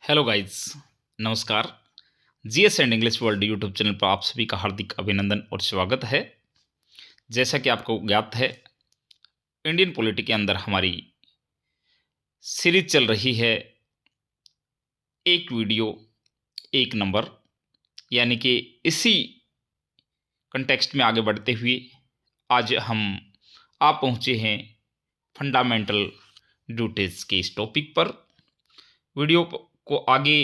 Hello guys, नमस्कार। GS and English world YouTube channel पर आप सभी का हार्दिक अभिनंदन और स्वागत है। जैसा कि आपको ज्ञात है, इंडियन पॉलिटी के अंदर हमारी सीरीज चल रही है एक वीडियो एक नंबर, यानी कि इसी कंटेक्स्ट में आगे बढ़ते हुए आज हम आ पहुंचे हैं फंडामेंटल ड्यूटीज के इस टॉपिक पर। वीडियो को आगे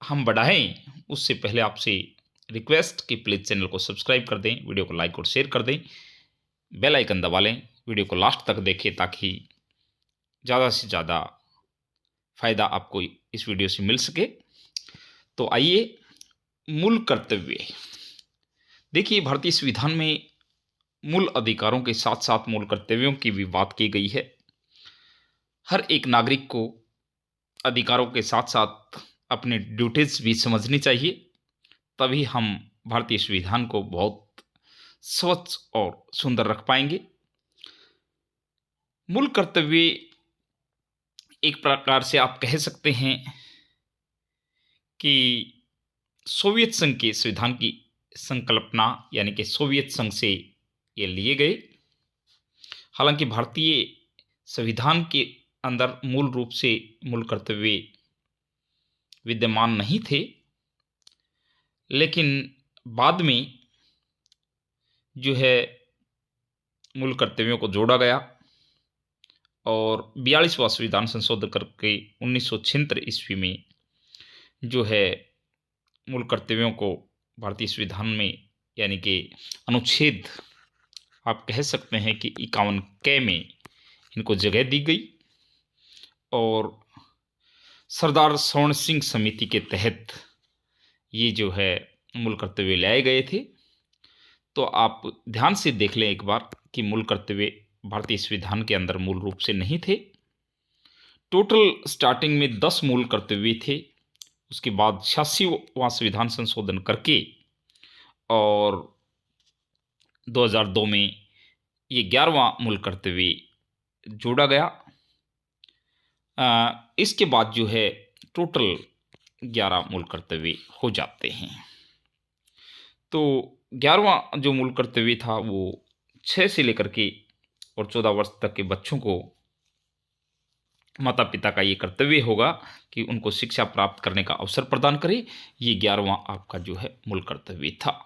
हम बढ़ाएं उससे पहले आपसे रिक्वेस्ट कि प्लीज़ चैनल को सब्सक्राइब कर दें, वीडियो को लाइक और शेयर कर दें, बेल आइकन दबा लें, वीडियो को लास्ट तक देखें ताकि ज़्यादा से ज़्यादा फ़ायदा आपको इस वीडियो से मिल सके। तो आइए, मूल कर्तव्य। देखिए, भारतीय संविधान में मूल अधिकारों के साथ साथ मूल कर्तव्यों की भी बात की गई है। हर एक नागरिक को अधिकारों के साथ साथ अपने ड्यूटीज़ भी समझनी चाहिए, तभी हम भारतीय संविधान को बहुत स्वच्छ और सुंदर रख पाएंगे। मूल कर्तव्य एक प्रकार से आप कह सकते हैं कि सोवियत संघ के संविधान की संकल्पना, यानी कि सोवियत संघ से ये लिए गए। हालांकि भारतीय संविधान के अंदर मूल रूप से मूल कर्तव्य विद्यमान नहीं थे, लेकिन बाद में जो है मूल कर्तव्यों को जोड़ा गया और 42वां संविधान संशोधन करके 1976 ईस्वी में जो है मूल कर्तव्यों को भारतीय संविधान में, यानी कि अनुच्छेद आप कह सकते हैं कि 51 क में इनको जगह दी गई और सरदार स्वर्ण सिंह समिति के तहत ये जो है मूल कर्तव्य लाए गए थे। तो आप ध्यान से देख लें एक बार कि मूल कर्तव्य भारतीय संविधान के अंदर मूल रूप से नहीं थे। टोटल स्टार्टिंग में 10 मूल कर्तव्य थे, उसके बाद 86वां संविधान संशोधन करके और 2002 में ये 11वां मूल कर्तव्य जोड़ा गया। इसके बाद जो है टोटल 11 मूल कर्तव्य हो जाते हैं। तो 11वां जो मूल कर्तव्य था वो 6 से लेकर के और 14 वर्ष तक के बच्चों को माता पिता का ये कर्तव्य होगा कि उनको शिक्षा प्राप्त करने का अवसर प्रदान करें। ये 11वां आपका जो है मूल कर्तव्य था।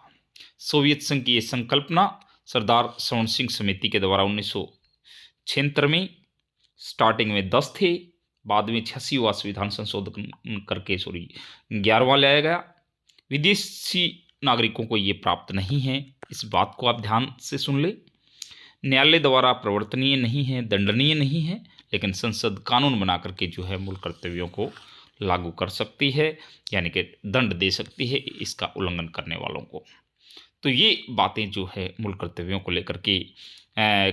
सोवियत संघ की ये संकल्पना सरदार स्वर्ण सिंह समिति के द्वारा 1976 में स्टार्टिंग में 10 थे, बाद में 86वां संविधान संशोधन करके 11वां लाया गया। विदेशी नागरिकों को ये प्राप्त नहीं है, इस बात को आप ध्यान से सुन ले। न्यायालय द्वारा प्रवर्तनीय नहीं है, दंडनीय नहीं है, लेकिन संसद कानून बना करके जो है मूल कर्तव्यों को लागू कर सकती है, यानी कि दंड दे सकती है इसका उल्लंघन करने वालों को। तो ये बातें जो है मूल कर्तव्यों को लेकर के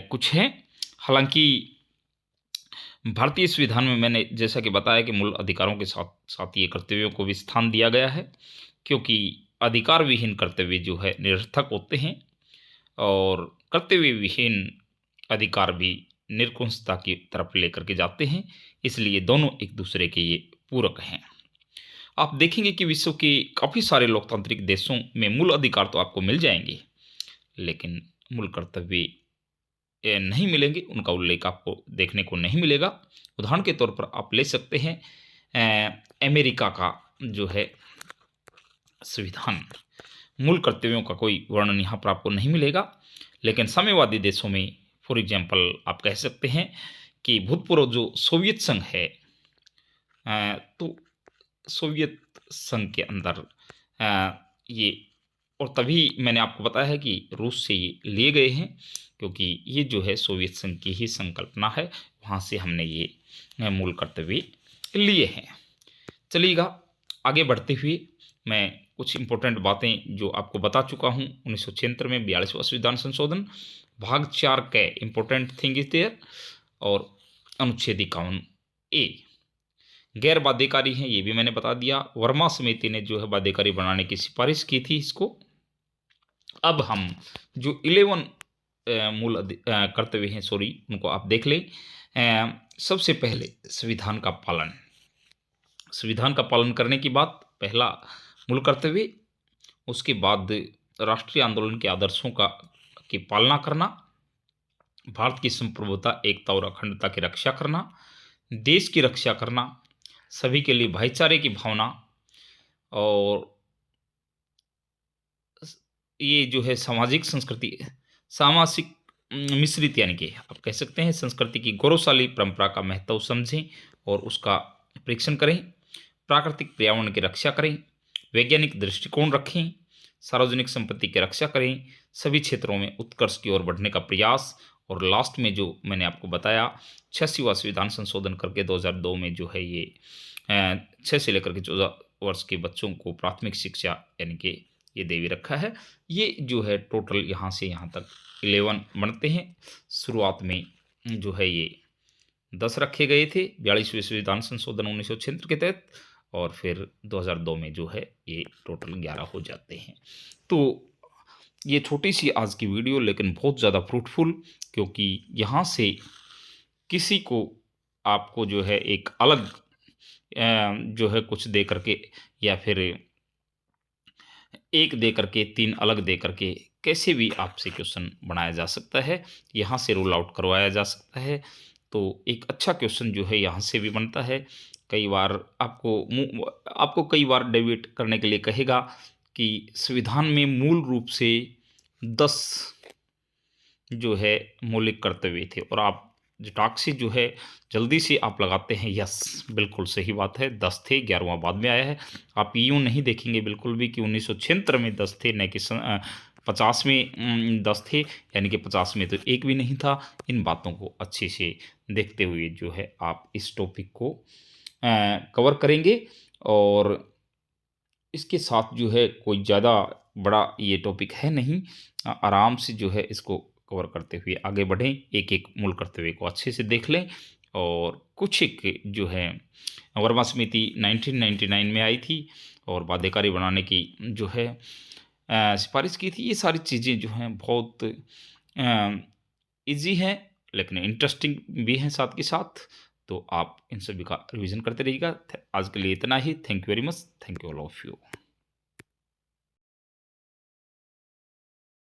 कुछ हैं। हालांकि भारतीय संविधान में मैंने जैसा कि बताया कि मूल अधिकारों के साथ साथ ये कर्तव्यों को भी स्थान दिया गया है, क्योंकि अधिकार विहीन कर्तव्य जो है निरर्थक होते हैं और कर्तव्य विहीन अधिकार भी निरकुंशता की तरफ लेकर के जाते हैं। इसलिए दोनों एक दूसरे के ये पूरक हैं। आप देखेंगे कि विश्व के काफ़ी सारे लोकतांत्रिक देशों में मूल अधिकार तो आपको मिल जाएंगे, लेकिन मूल कर्तव्य नहीं मिलेंगे, उनका उल्लेख आपको देखने को नहीं मिलेगा। उदाहरण के तौर पर आप ले सकते हैं अमेरिका का जो है संविधान, मूल कर्तव्यों का कोई वर्णन यहाँ पर आपको नहीं मिलेगा। लेकिन साम्यवादी देशों में फॉर एग्जांपल आप कह सकते हैं कि भूतपूर्व जो सोवियत संघ है, तो सोवियत संघ के अंदर ये, और तभी मैंने आपको बताया है कि रूस से ये लिए गए हैं, क्योंकि ये जो है सोवियत संघ की ही संकल्पना है, वहाँ से हमने ये मूल कर्तव्य लिए हैं। चलिएगा, आगे बढ़ते हुए मैं कुछ इम्पोर्टेंट बातें जो आपको बता चुका हूँ। 1976 में 42वां संविधान संशोधन, भाग 4 के इम्पोर्टेंट थिंग इज देयर, और अनुच्छेद 51 ए गैर बाध्यकारी हैं, ये भी मैंने बता दिया। वर्मा समिति ने जो है बाध्यकारी बनाने की सिफारिश की थी इसको। अब हम जो 11 मूल कर्तव्य हैं, उनको आप देख लें। सबसे पहले संविधान का पालन, संविधान का पालन करने की बात पहला मूल कर्तव्य, उसके बाद राष्ट्रीय आंदोलन के आदर्शों का की पालना करना, भारत की संप्रभुता, एकता और अखंडता की रक्षा करना, देश की रक्षा करना, सभी के लिए भाईचारे की भावना, और ये जो है सामाजिक संस्कृति, सामाजिक मिश्रित, यानी कि आप कह सकते हैं संस्कृति की गौरवशाली परंपरा का महत्व समझें और उसका परीक्षण करें, प्राकृतिक पर्यावरण की रक्षा करें, वैज्ञानिक दृष्टिकोण रखें, सार्वजनिक संपत्ति की रक्षा करें, सभी क्षेत्रों में उत्कर्ष की ओर बढ़ने का प्रयास, और लास्ट में जो मैंने आपको बताया 86वां संविधान संशोधन करके 2002 में जो है ये 6 से लेकर के 14 वर्ष के बच्चों को प्राथमिक शिक्षा यानी कि ये दे भी रखा है। ये जो है टोटल यहाँ से यहाँ तक 11 बनते हैं। शुरुआत में जो है ये 10 रखे गए थे 42वें संविधान संशोधन 1976 के तहत, और फिर 2002 में जो है ये टोटल 11 हो जाते हैं। तो ये छोटी सी आज की वीडियो, लेकिन बहुत ज़्यादा फ्रूटफुल, क्योंकि यहाँ से किसी को आपको जो है एक अलग जो है कुछ दे करके, या फिर एक दे करके, तीन अलग दे करके, कैसे भी आपसे क्वेश्चन बनाया जा सकता है, यहाँ से रूल आउट करवाया जा सकता है। तो एक अच्छा क्वेश्चन जो है यहाँ से भी बनता है। कई बार आपको कई बार डेबिट करने के लिए कहेगा कि संविधान में मूल रूप से 10 जो है मौलिक कर्तव्य थे, और आप जटाक्सी जो है जल्दी से आप लगाते हैं, यस बिल्कुल सही बात है, 10 थे, 11वां बाद में आया है। आप यूँ नहीं देखेंगे बिल्कुल भी कि 1976 में 10 थे, न कि 50 में 10 थे, यानी कि 50 में तो एक भी नहीं था। इन बातों को अच्छे से देखते हुए जो है आप इस टॉपिक को कवर करेंगे, और इसके साथ जो है कोई ज़्यादा बड़ा ये टॉपिक है नहीं, आराम से जो है इसको कवर करते हुए आगे बढ़ें, एक एक मूल कर्तव्य को अच्छे से देख लें। और कुछ एक जो है वर्मा समिति 1999 में आई थी, और बाध्यकारी बनाने की जो है सिफारिश की थी। ये सारी चीज़ें जो हैं बहुत इजी हैं, लेकिन इंटरेस्टिंग भी हैं साथ के साथ। तो आप इन सभी का रिवीजन करते रहिएगा। आज के लिए इतना ही। Thank you very much. Thank you all of you.